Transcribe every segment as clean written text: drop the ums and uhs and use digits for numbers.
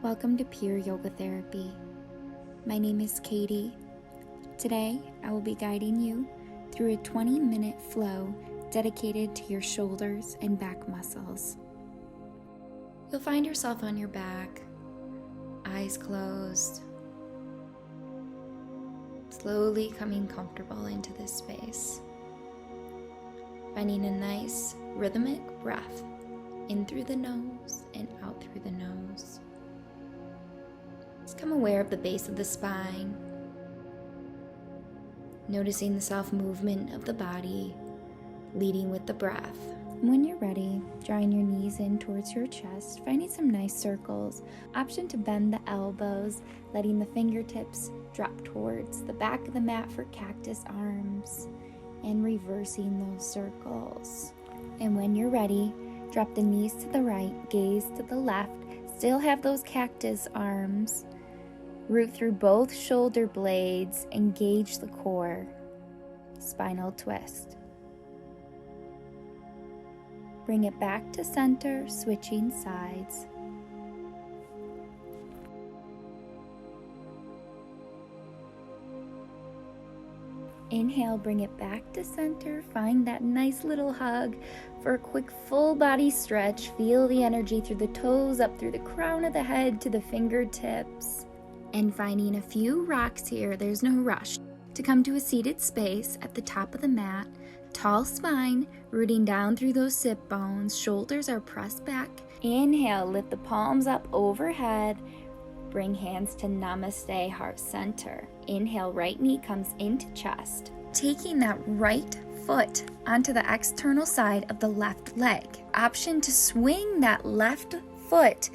Welcome to Pure Yoga Therapy. My name is Katie. Today, I will be guiding you through a 20-minute flow dedicated to your shoulders and back muscles. You'll find yourself on your back, eyes closed, slowly coming comfortable into this space. Finding a nice rhythmic breath in through the nose and out through the nose. Just become aware of the base of the spine, noticing the soft movement of the body, leading with the breath. And when you're ready, drawing your knees in towards your chest, finding some nice circles. Option to bend the elbows, letting the fingertips drop towards the back of the mat for cactus arms, and reversing those circles. And when you're ready, drop the knees to the right, gaze to the left, still have those cactus arms. Root through both shoulder blades, engage the core. Spinal twist. Bring it back to center, switching sides. Inhale, bring it back to center. Find that nice little hug for a quick full body stretch. Feel the energy through the toes, up through the crown of the head to the fingertips. And finding a few rocks here, there's no rush, to come to a seated space at the top of the mat. Tall spine, rooting down through those sit bones. Shoulders are pressed back. Inhale, lift the palms up overhead. Bring hands to Namaste, heart center. Inhale, right knee comes into chest. Taking that right foot onto the external side of the left leg. Option to swing that left foot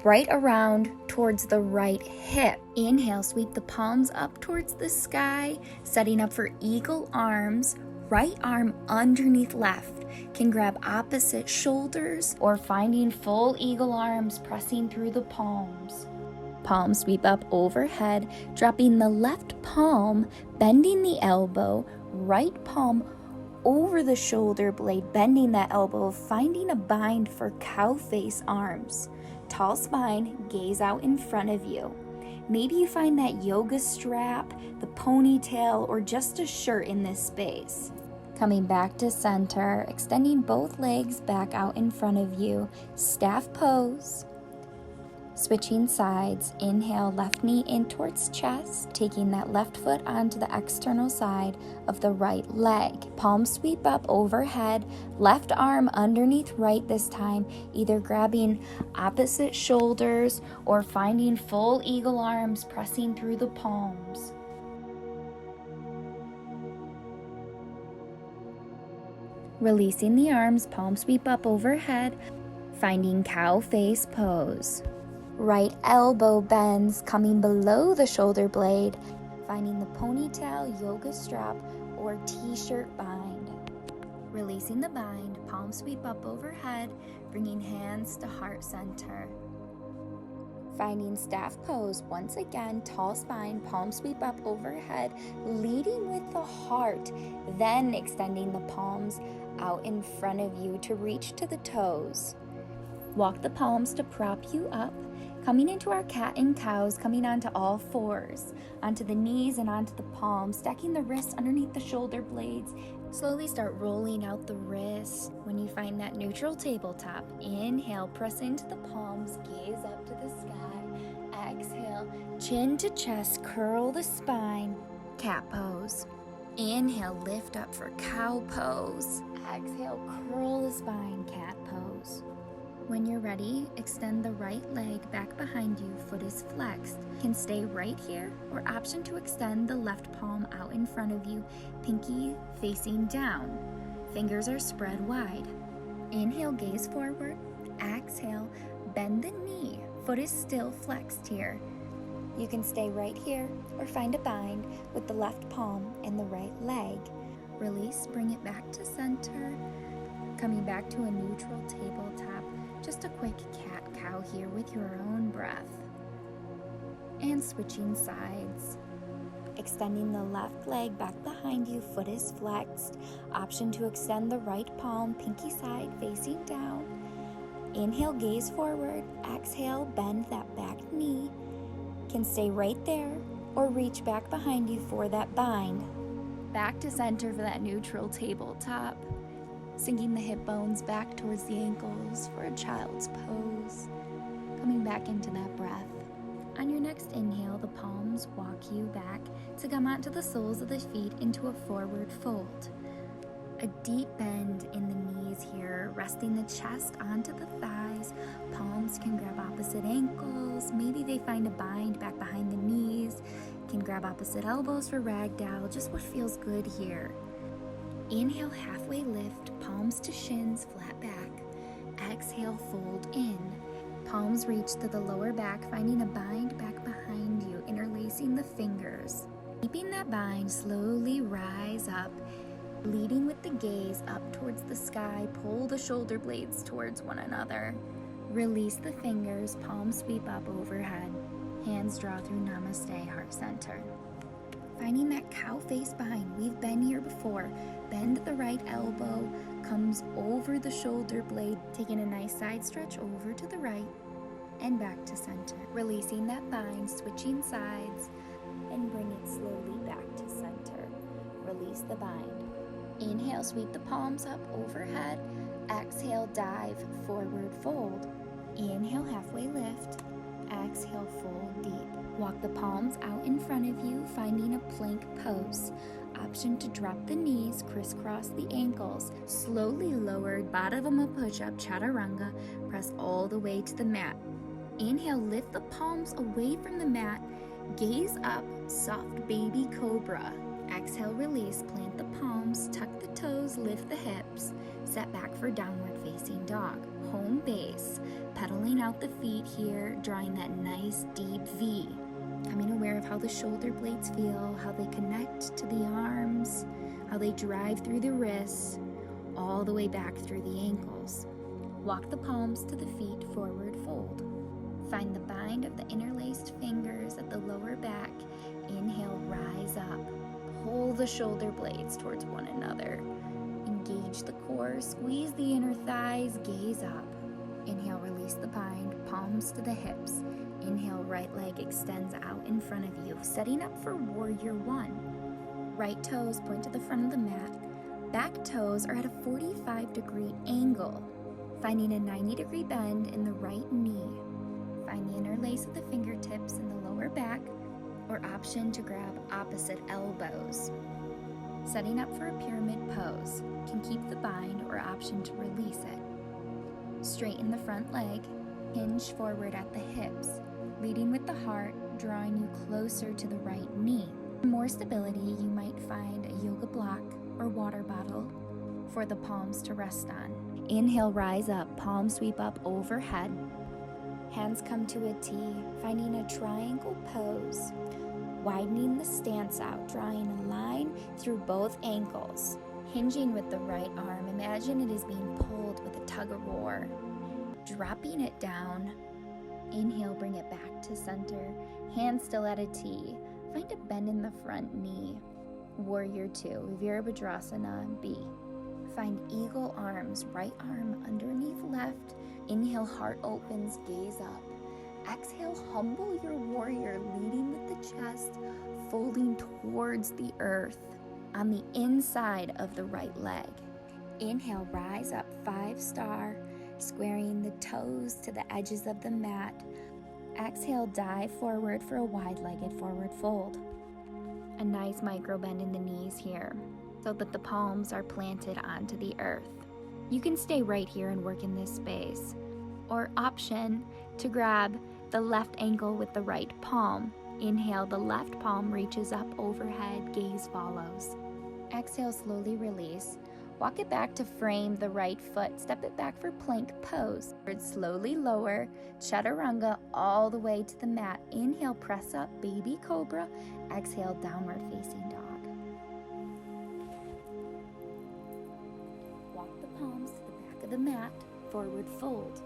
right around towards the right hip. Inhale, sweep the palms up towards the sky, setting up for eagle arms. Right arm underneath left. Can grab opposite shoulders or finding full eagle arms pressing through the palms. Palm sweep up overhead, dropping the left palm, bending the elbow, right palm over the shoulder blade, bending that elbow, finding a bind for cow face arms. Tall spine, gaze out in front of you. Maybe you find that yoga strap, the ponytail, or just a shirt in this space. Coming back to center, extending both legs back out in front of you. Staff pose. Switching sides, inhale, left knee in towards chest, taking that left foot onto the external side of the right leg. Palm sweep up overhead, left arm underneath right this time, either grabbing opposite shoulders or finding full eagle arms pressing through the palms. Releasing the arms, palm sweep up overhead, finding cow face pose. Right elbow bends, coming below the shoulder blade, finding the ponytail, yoga strap, or t-shirt bind. Releasing the bind, palm sweep up overhead, bringing hands to heart center. Finding staff pose, once again, tall spine, palm sweep up overhead, leading with the heart, then extending the palms out in front of you to reach to the toes. Walk the palms to prop you up, coming into our cat and cows, coming onto all fours, onto the knees and onto the palms, stacking the wrists underneath the shoulder blades. Slowly start rolling out the wrists. When you find that neutral tabletop, inhale, press into the palms, gaze up to the sky. Exhale, chin to chest, curl the spine, cat pose. Inhale, lift up for cow pose. Exhale, curl the spine, cat pose. When you're ready, extend the right leg back behind you, foot is flexed. Can stay right here, or option to extend the left palm out in front of you, pinky facing down. Fingers are spread wide. Inhale, gaze forward. Exhale, bend the knee. Foot is still flexed here. You can stay right here, or find a bind with the left palm and the right leg. Release, bring it back to center. Coming back to a neutral tabletop. Just a quick cat-cow here with your own breath. And switching sides. Extending the left leg back behind you, foot is flexed. Option to extend the right palm, pinky side facing down. Inhale, gaze forward. Exhale, bend that back knee. Can stay right there or reach back behind you for that bind. Back to center for that neutral tabletop. Sinking the hip bones back towards the ankles for a child's pose. Coming back into that breath. On your next inhale, the palms walk you back to come onto the soles of the feet into a forward fold. A deep bend in the knees here, resting the chest onto the thighs. Palms can grab opposite ankles. Maybe they find a bind back behind the knees. Can grab opposite elbows for ragdoll, just what feels good here. Inhale, halfway lift, palms to shins, flat back. Exhale, fold in. Palms reach to the lower back, finding a bind back behind you, interlacing the fingers. Keeping that bind, slowly rise up. Leading with the gaze up towards the sky, pull the shoulder blades towards one another. Release the fingers, palms sweep up overhead. Hands draw through Namaste, heart center. Finding that cow face bind, we've been here before. Bend the right elbow, comes over the shoulder blade, taking a nice side stretch over to the right and back to center. Releasing that bind, switching sides, and bring it slowly back to center. Release the bind. Inhale, sweep the palms up overhead. Exhale, dive, forward fold. Inhale, halfway lift. Exhale, fold deep. Walk the palms out in front of you, finding a plank pose. Option to drop the knees, crisscross the ankles. Slowly lower, bottom of push-up, chaturanga. Press all the way to the mat. Inhale, lift the palms away from the mat. Gaze up, soft baby cobra. Exhale, release, plant the palms, tuck the toes, lift the hips. Set back for downward facing dog. Home base, pedaling out the feet here, drawing that nice deep V. Becoming aware of how the shoulder blades feel, how they connect to the arms, how they drive through the wrists, all the way back through the ankles. Walk the palms to the feet, forward fold. Find the bind of the interlaced fingers at the lower back. Inhale, rise up. Pull the shoulder blades towards one another. Engage the core, squeeze the inner thighs, gaze up. Inhale, release the bind, palms to the hips. Inhale, right leg extends out in front of you, setting up for warrior one. Right toes point to the front of the mat. Back toes are at a 45-degree angle, finding a 90-degree bend in the right knee. Find the interlace of the fingertips in the lower back, or option to grab opposite elbows. Setting up for a pyramid pose. Can keep the bind or option to release it. Straighten the front leg, hinge forward at the hips, leading with the heart, drawing you closer to the right knee. For more stability, you might find a yoga block or water bottle for the palms to rest on. Inhale, rise up, palms sweep up overhead. Hands come to a T, finding a triangle pose. Widening the stance out, drawing a line through both ankles. Hinging with the right arm, imagine it is being pulled with a tug-of-war. Dropping it down. Inhale, bring it back to center. Hands still at a T. Find a bend in the front knee. Warrior two, Virabhadrasana B. Find eagle arms, right arm underneath left. Inhale, heart opens, gaze up. Exhale, humble your warrior, leading with the chest, folding towards the earth on the inside of the right leg. Inhale, rise up, 5-star, squaring the toes to the edges of the mat. Exhale, dive forward for a wide-legged forward fold. A nice micro bend in the knees here, so that the palms are planted onto the earth. You can stay right here and work in this space, or option to grab the left ankle with the right palm. Inhale, the left palm reaches up overhead, gaze follows. Exhale, slowly release. Walk it back to frame the right foot. Step it back for plank pose. Slowly lower, chaturanga all the way to the mat. Inhale, press up, baby cobra. Exhale, downward facing dog. Walk the palms to the back of the mat, forward fold.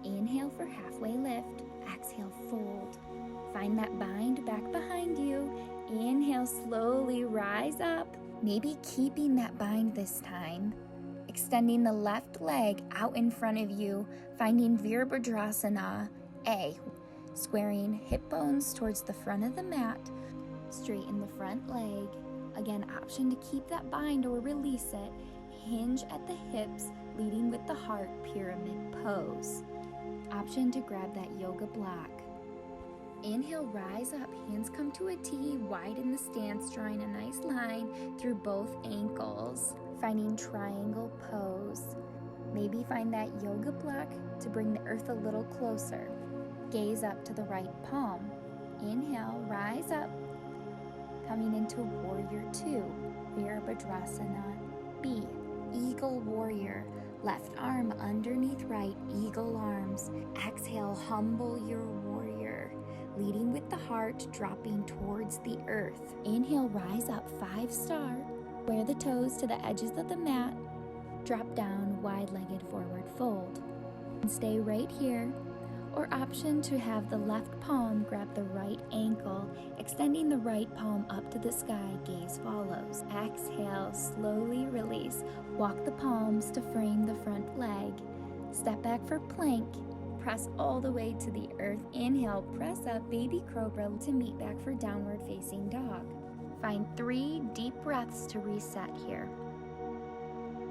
Inhale for halfway lift. Exhale, fold. Find that bind back behind you. Inhale, slowly rise up. Maybe keeping that bind this time. extending the left leg out in front of you, finding Virabhadrasana A, squaring hip bones towards the front of the mat, straighten the front leg. Again, option to keep that bind or release it. Hinge at the hips, leading with the heart, pyramid pose. Option to grab that yoga block. Inhale, rise up, hands come to a T, widen the stance, drawing a nice line through both ankles, finding triangle pose. Maybe find that yoga block to bring the earth a little closer. Gaze up to the right palm. Inhale, rise up, coming into Warrior 2, Virabhadrasana B, Eagle Warrior. Left arm underneath right, eagle arms. Exhale, humble your warrior. Leading with the heart, dropping towards the earth. Inhale, rise up, 5-star. Square the toes to the edges of the mat. Drop down, wide-legged forward fold. And stay right here. Or option to have the left palm grab the right ankle, extending the right palm up to the sky, gaze follows. Exhale, slowly release. Walk the palms to frame the front leg. Step back for plank. Press all the way to the earth. Inhale, press up, baby cobra to meet back for downward facing dog. Find 3 deep breaths to reset here.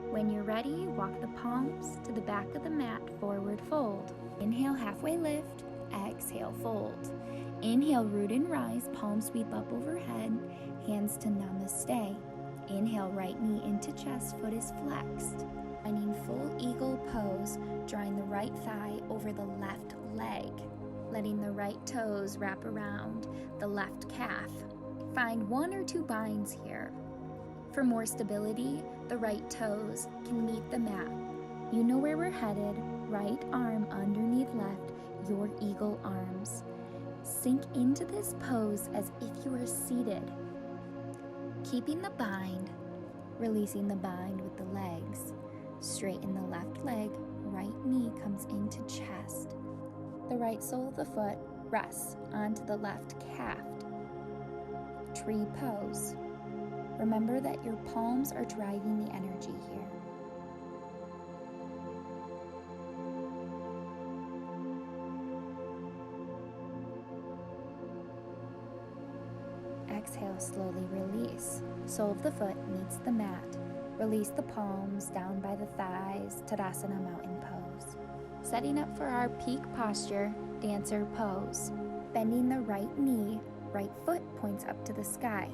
When you're ready, walk the palms to the back of the mat, forward fold. Inhale, halfway lift. Exhale, fold. Inhale, root and rise, palm sweep up overhead, hands to Namaste. Inhale, right knee into chest, foot is flexed. Finding full eagle pose, drawing the right thigh over the left leg, letting the right toes wrap around the left calf. Find 1 or 2 binds here. For more stability, the right toes can meet the mat. You know where we're headed, right arm underneath left, your eagle arms. Sink into this pose as if you are seated. Keeping the bind, releasing the bind with the legs. Straighten the left leg, right knee comes into chest. The right sole of the foot rests onto the left calf. Tree pose. Remember that your palms are driving the energy here. Exhale, slowly release. Sole of the foot meets the mat. Release the palms down by the thighs, Tadasana mountain pose. Setting up for our peak posture, dancer pose. Bending the right knee, right foot points up to the sky.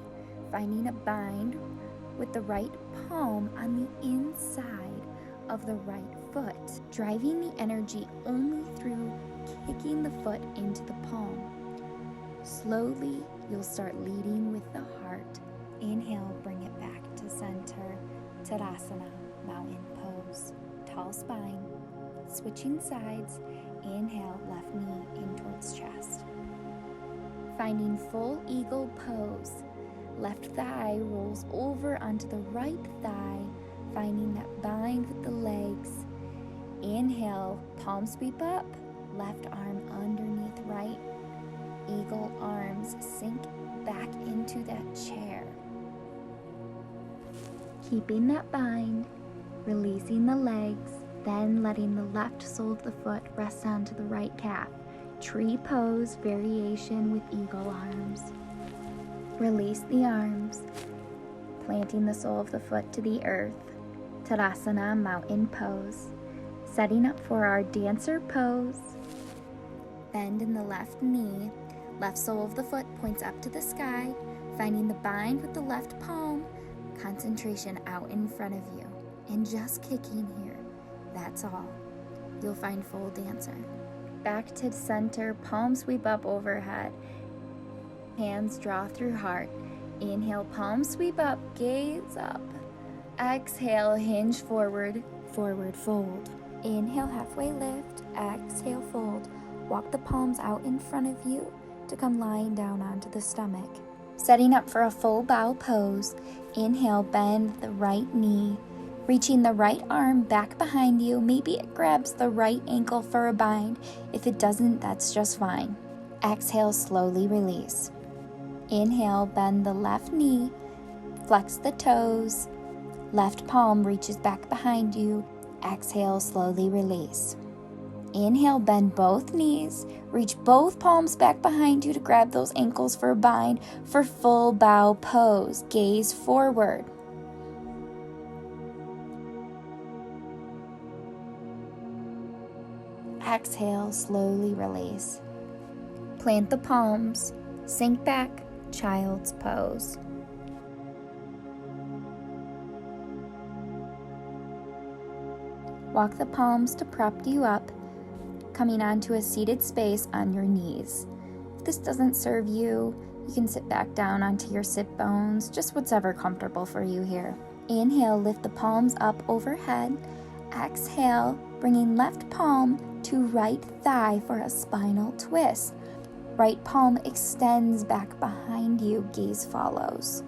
Finding a bind with the right palm on the inside of the right foot. Driving the energy only through kicking the foot into the palm. Slowly, you'll start leading with the heart. Inhale, bring it back to center. Tadasana, mountain pose. Tall spine. Switching sides. Inhale, left knee in towards chest. Finding full eagle pose. Left thigh rolls over onto the right thigh, finding that bind with the legs. Inhale, palm sweep up. Left arm underneath right. Eagle arms sink back into that chair. Keeping that bind, releasing the legs, then letting the left sole of the foot rest onto the right calf. Tree pose variation with eagle arms. Release the arms, planting the sole of the foot to the earth. Tadasana, mountain pose. Setting up for our dancer pose. Bend in the left knee. Left sole of the foot points up to the sky, finding the bind with the left palm, concentration out in front of you, and just kicking here. That's all. You'll find full dancer. Back to center, palm sweep up overhead. Hands draw through heart. Inhale, palm sweep up, gaze up. Exhale, hinge forward, forward fold. Inhale, halfway lift. Exhale, fold. Walk the palms out in front of you to come lying down onto the stomach. Setting up for a full bow pose. Inhale, bend the right knee. Reaching the right arm back behind you. Maybe it grabs the right ankle for a bind. If it doesn't, that's just fine. Exhale, slowly release. Inhale, bend the left knee. Flex the toes. Left palm reaches back behind you. Exhale, slowly release. Inhale, bend both knees. Reach both palms back behind you to grab those ankles for a bind for full bow pose. Gaze forward. Exhale, slowly release. Plant the palms, sink back, child's pose. Walk the palms to prop you up, coming onto a seated space on your knees. If this doesn't serve you, you can sit back down onto your sit bones, just whatever comfortable for you here. Inhale, lift the palms up overhead. Exhale, bringing left palm to right thigh for a spinal twist. Right palm extends back behind you, gaze follows.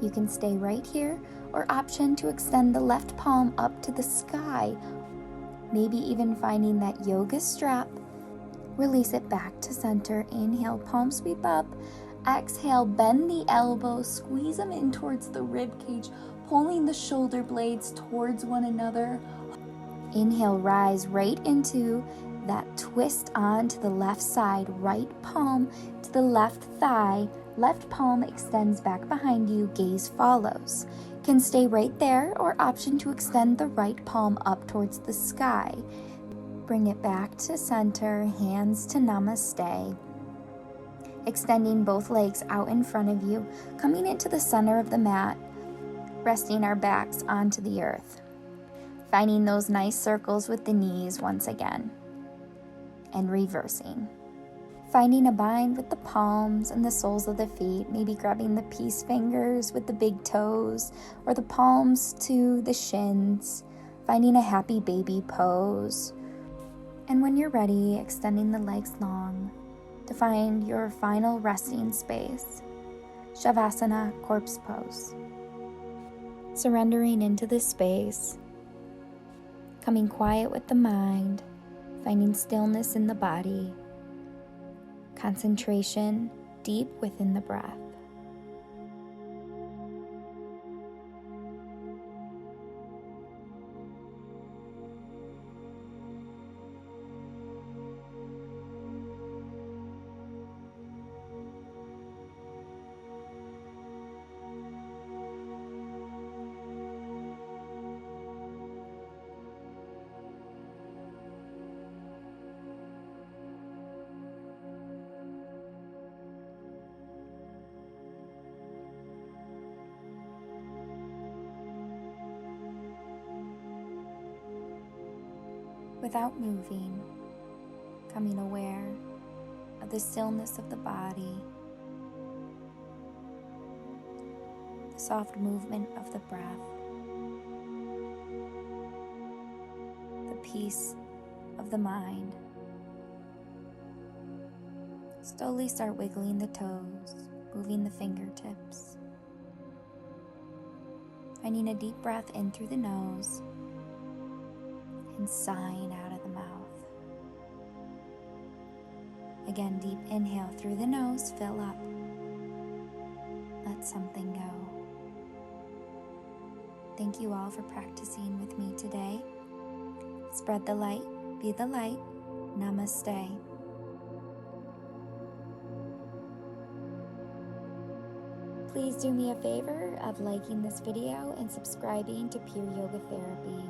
You can stay right here or option to extend the left palm up to the sky, maybe even finding that yoga strap. Release it back to center. Inhale, palm sweep up. Exhale, bend the elbows, squeeze them in towards the rib cage, pulling the shoulder blades towards one another. Inhale, rise right into that twist on to the left side. Right palm to the left thigh. Left palm extends back behind you. Gaze follows. Can stay right there or option to extend the right palm up towards the sky. Bring it back to center. Hands to Namaste. Extending both legs out in front of you. Coming into the center of the mat. Resting our backs onto the earth. Finding those nice circles with the knees once again. And reversing. Finding a bind with the palms and the soles of the feet, maybe grabbing the peace fingers with the big toes or the palms to the shins. Finding a happy baby pose. And when you're ready, extending the legs long to find your final resting space. Shavasana, corpse pose. Surrendering into this space. Coming quiet with the mind, finding stillness in the body, concentration deep within the breath. Without moving, becoming aware of the stillness of the body, the soft movement of the breath, the peace of the mind. Slowly start wiggling the toes, moving the fingertips, finding a deep breath in through the nose, and sighing out of the mouth. Again, deep inhale through the nose, fill up. Let something go. Thank you all for practicing with me today. Spread the light, be the light. Namaste. Please do me a favor of liking this video and subscribing to Pure Yoga Therapy.